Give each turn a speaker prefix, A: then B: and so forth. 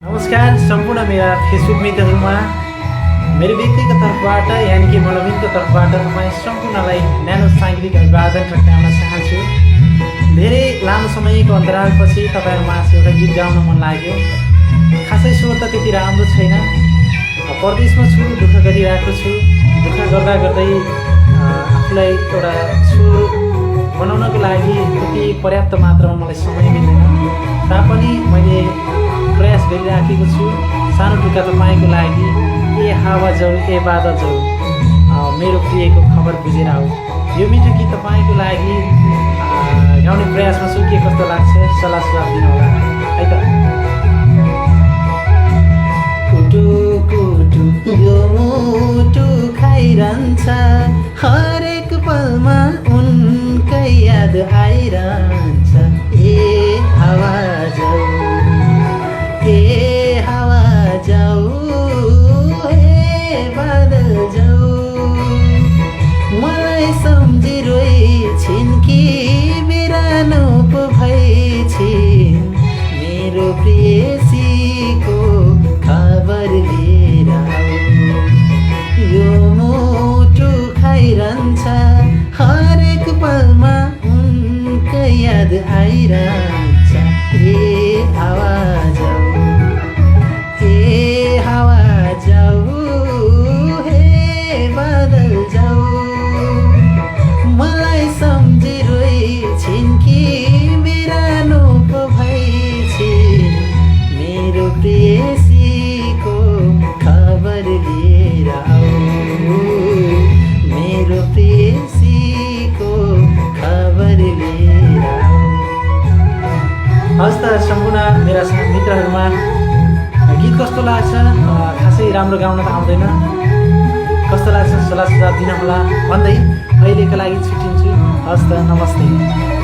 A: नमस्कार सम्पूर्ण मेरा फेसबुक मित्रहरूमा मेरो व्यक्तिगत तर्फबाट यानि कि मनोविनको तर्फबाट तपाईँ सम्पूर्णलाई न्यानो साङ्गीतिक अभिवादन टक्राउन चाहन्छु। धेरै लामो समयको अन्तरालपछि तपाईँहरूमाझ एउटा गीत गाउन मन लाग्यो। खासै स्वर त त्यति राम्रो छैन, परदेशमा छु, दुःख गरिरहेको छु। दुःख गर्दा गर्दै आफूलाई एउटा स्वर बनाउनको लागि त्यति पर्याप्त मात्रामा मलाई समय मिल्दैन, तापनि मैले प्रयास गरिराखेको छु। सानो टुक्का तपाईँको लागि, ए हावा जाऊ ए बादल जाऊ, मेरो प्रियको खबर बुझेर आऊ। यो मिठो गीत तपाईँको लागि गाउने प्रयासमा छु। के कस्तो लाग्छ सल्लाह सुझाव दिनु होला है त। कुटु कुटु यो मुटु खाइरहन्छ, हरेक पलमा उनकै याद आइरहन्छ। ए हावा जाऊ हे हावा जाऊ हे बादल जाऊ, मलाई सम्झी रोइछिन् कि बिरानो पो भइछिन्, मेरो प्रेयसीको खबर लिएर आऊ। यो मुटु खाइरहन्छ, हरेक पलमा उनकै याद आइरहन्छ। हे हावा जाऊ हे हावा जाऊ हे बादल जाऊ, मलाई सम्झी रोइछिन् कि बिरानो पो भइछिन्, मेरो प्रेयसीको खबर लिएर आऊ। मेरो प्रेयसीको खबर लिएर आऊ। हवस् त सम्पूर्ण मेरा मित्रहरूमा गीत कस्तो लाग्छ? खासै राम्रो गाउन त आउँदैन, कस्तो लाग्छ सल्लाह सुझाव दिन होला भन्दै अहिलेको लागि छुट्टिन्छु। हवस् त, नमस्ते।